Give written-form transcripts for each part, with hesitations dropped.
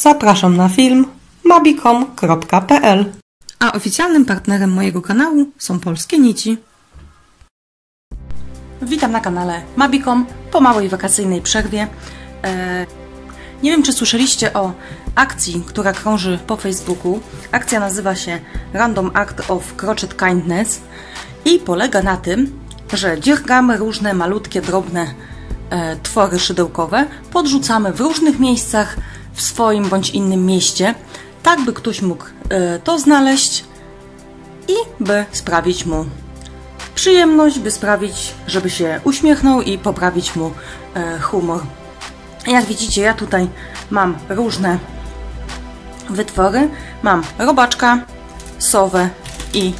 Zapraszam na film mabicom.pl. A oficjalnym partnerem mojego kanału są Polskie Nici. Witam na kanale Mabicom po małej wakacyjnej przerwie. Nie wiem, czy słyszeliście o akcji, która krąży po Facebooku. Akcja nazywa się Random Act of Crochet Kindness i polega na tym, że dziergamy różne malutkie, drobne twory szydełkowe, podrzucamy w różnych miejscach w swoim bądź innym mieście, tak by ktoś mógł to znaleźć i by sprawić mu przyjemność, by sprawić, żeby się uśmiechnął i poprawić mu humor. Jak widzicie, ja tutaj mam różne wytwory. Mam robaczka, sowę i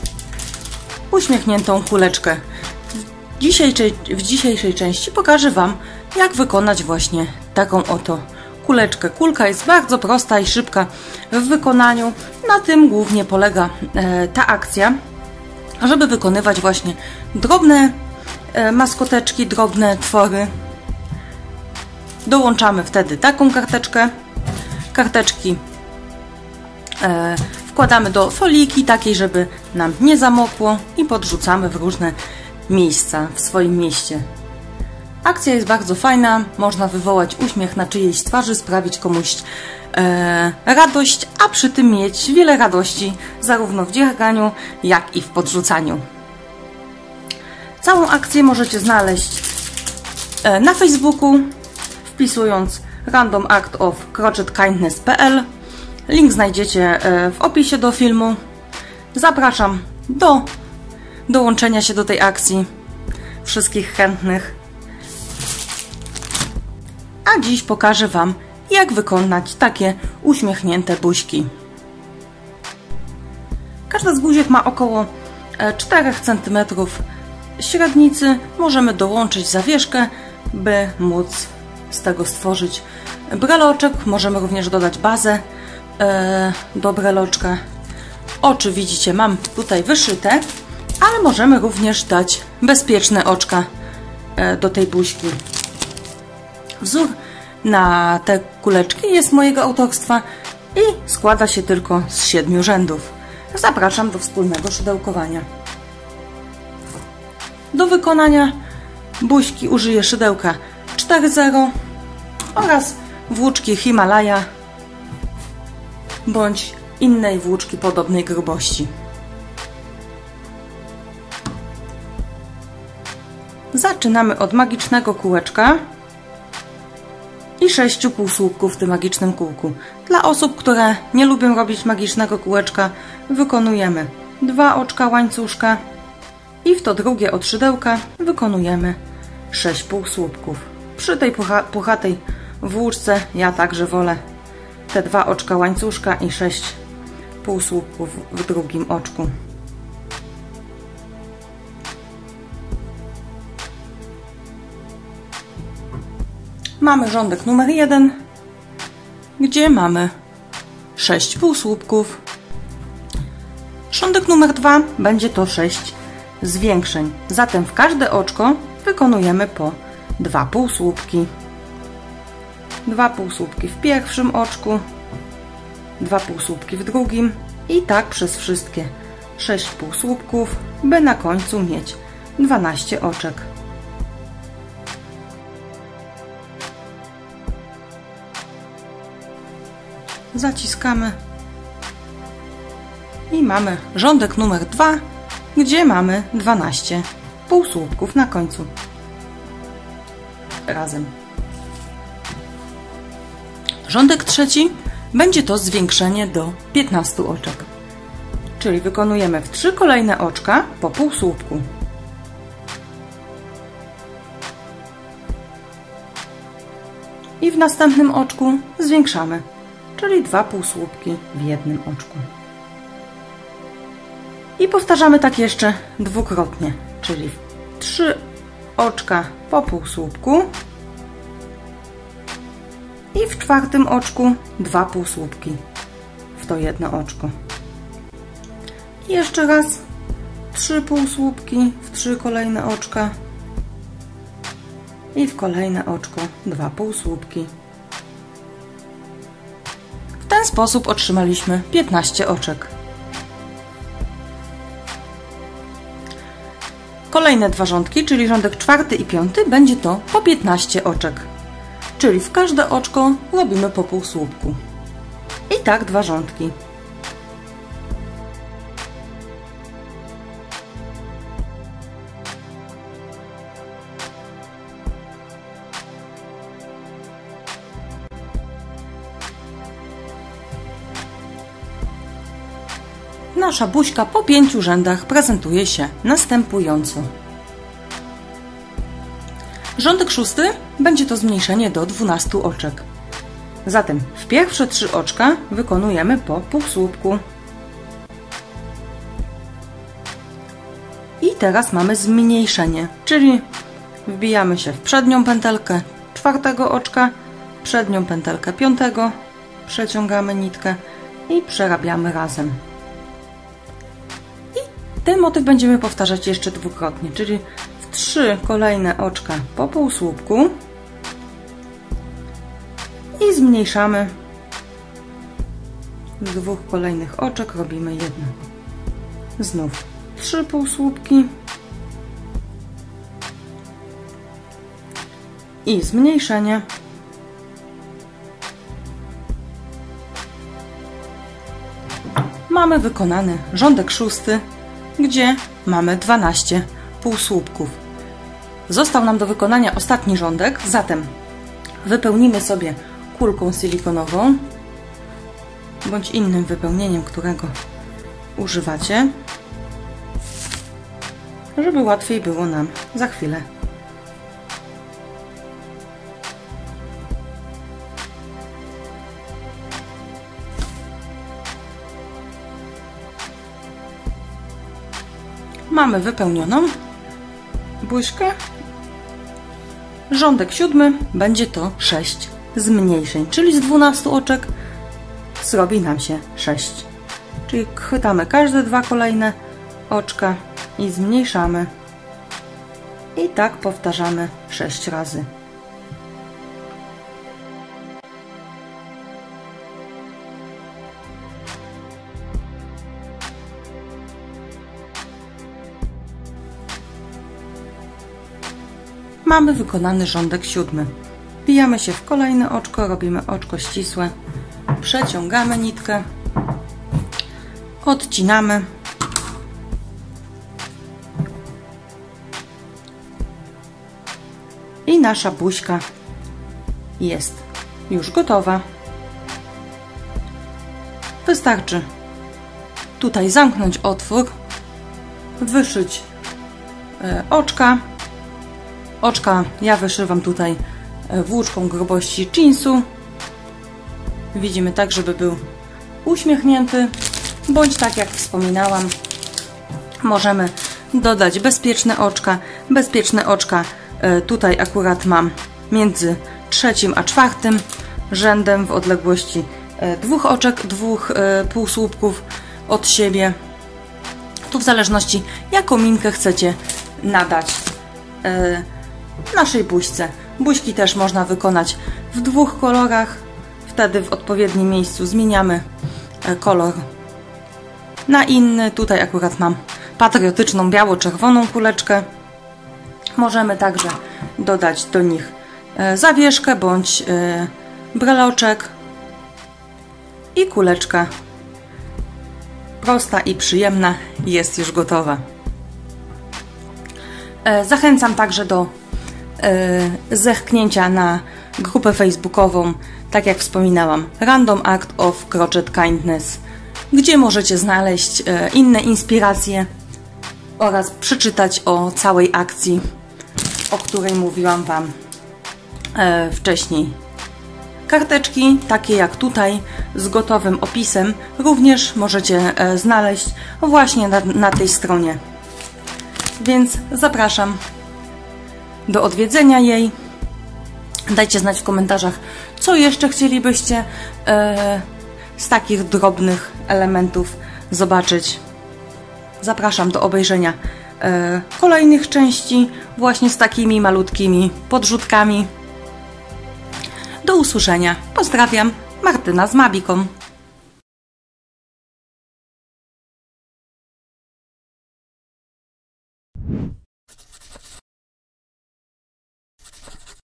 uśmiechniętą kuleczkę. W dzisiejszej części pokażę Wam, jak wykonać właśnie taką oto kuleczkę. Kulka jest bardzo prosta i szybka w wykonaniu. Na tym głównie polega ta akcja, żeby wykonywać właśnie drobne maskoteczki, drobne twory. Dołączamy wtedy taką karteczkę. Karteczki wkładamy do foliki takiej, żeby nam nie zamokło i podrzucamy w różne miejsca w swoim mieście. Akcja jest bardzo fajna, można wywołać uśmiech na czyjejś twarzy, sprawić komuś radość, a przy tym mieć wiele radości zarówno w dzierganiu, jak i w podrzucaniu. Całą akcję możecie znaleźć na Facebooku, wpisując Random Act of Crochet Kindness.pl. Link znajdziecie w opisie do filmu. Zapraszam do dołączenia się do tej akcji wszystkich chętnych. A dziś pokażę Wam, jak wykonać takie uśmiechnięte buźki. Każda z buziek ma około 4 cm średnicy. Możemy dołączyć zawieszkę, by móc z tego stworzyć breloczek. Możemy również dodać bazę do breloczka. Oczy widzicie, mam tutaj wyszyte, ale możemy również dać bezpieczne oczka do tej buźki. Wzór na te kuleczki jest mojego autorstwa i składa się tylko z 7 rzędów. Zapraszam do wspólnego szydełkowania. Do wykonania buźki użyję szydełka 4.0 oraz włóczki Himalaya bądź innej włóczki podobnej grubości. Zaczynamy od magicznego kółeczka i 6 półsłupków w tym magicznym kółku. Dla osób, które nie lubią robić magicznego kółeczka, wykonujemy 2 oczka łańcuszka i w to drugie od szydełka wykonujemy 6 półsłupków. Przy tej puchatej włóczce ja także wolę te 2 oczka łańcuszka i 6 półsłupków w drugim oczku. Mamy rządek numer 1, gdzie mamy 6 półsłupków. Rządek numer 2 będzie to 6 zwiększeń. Zatem w każde oczko wykonujemy po 2 półsłupki. 2 półsłupki w pierwszym oczku, 2 półsłupki w drugim i tak przez wszystkie 6 półsłupków, by na końcu mieć 12 oczek. Zaciskamy i mamy rządek numer 2, gdzie mamy 12 półsłupków na końcu razem. Rządek trzeci będzie to zwiększenie do 15 oczek, czyli wykonujemy w 3 kolejne oczka po półsłupku. I w następnym oczku zwiększamy, czyli 2 półsłupki w jednym oczku. I powtarzamy tak jeszcze dwukrotnie, czyli 3 oczka po półsłupku i w 4. oczku 2 półsłupki w to jedno oczko. I jeszcze raz 3 półsłupki w 3 kolejne oczka i w kolejne oczko 2 półsłupki. ten sposób otrzymaliśmy 15 oczek. Kolejne dwa rządki, czyli rządek 4. i 5, będzie to po 15 oczek. Czyli w każde oczko robimy po półsłupku. I tak dwa rządki. Nasza buźka po 5 rzędach prezentuje się następująco. Rządek 6 będzie to zmniejszenie do 12 oczek. Zatem w pierwsze 3 oczka wykonujemy po półsłupku. I teraz mamy zmniejszenie, czyli wbijamy się w przednią pętelkę 4. oczka, przednią pętelkę 5, przeciągamy nitkę i przerabiamy razem. Ten motyw będziemy powtarzać jeszcze dwukrotnie, czyli w 3 kolejne oczka po półsłupku i zmniejszamy. Z 2 kolejnych oczek robimy jedno. Znów 3 półsłupki i zmniejszenie. Mamy wykonany rządek 6, gdzie mamy 12 półsłupków. Został nam do wykonania ostatni rządek, zatem wypełnimy sobie kulką silikonową bądź innym wypełnieniem, którego używacie, żeby łatwiej było nam za chwilę. Mamy wypełnioną buźkę. Rządek 7 będzie to 6 zmniejszeń, czyli z 12 oczek zrobi nam się 6. Czyli chwytamy każde 2 kolejne oczka i zmniejszamy. I tak powtarzamy 6 razy. Mamy wykonany rządek 7. Wbijamy się w kolejne oczko, robimy oczko ścisłe, przeciągamy nitkę, odcinamy i nasza buźka jest już gotowa. Wystarczy tutaj zamknąć otwór, wyszyć oczka. Oczka ja wyszywam tutaj włóczką grubości jeansu. Widzimy tak, żeby był uśmiechnięty, bądź tak jak wspominałam, możemy dodać bezpieczne oczka. Bezpieczne oczka tutaj akurat mam między 3. a 4. rzędem w odległości 2 oczek, 2 półsłupków od siebie. Tu w zależności jaką minkę chcecie nadać naszej buźce. Buźki też można wykonać w 2 kolorach. Wtedy w odpowiednim miejscu zmieniamy kolor na inny. Tutaj akurat mam patriotyczną biało-czerwoną kuleczkę. Możemy także dodać do nich zawieszkę bądź breloczek i kuleczka prosta i przyjemna jest już gotowa. Zachęcam także do zerknięcia na grupę facebookową, tak jak wspominałam, Random Act of Crochet Kindness, gdzie możecie znaleźć inne inspiracje oraz przeczytać o całej akcji, o której mówiłam Wam wcześniej. Karteczki, takie jak tutaj, z gotowym opisem, również możecie znaleźć właśnie na tej stronie. Więc zapraszam do odwiedzenia jej. Dajcie znać w komentarzach, co jeszcze chcielibyście z takich drobnych elementów zobaczyć. Zapraszam do obejrzenia kolejnych części właśnie z takimi malutkimi podrzutkami. Do usłyszenia. Pozdrawiam, Martyna z Mabiką.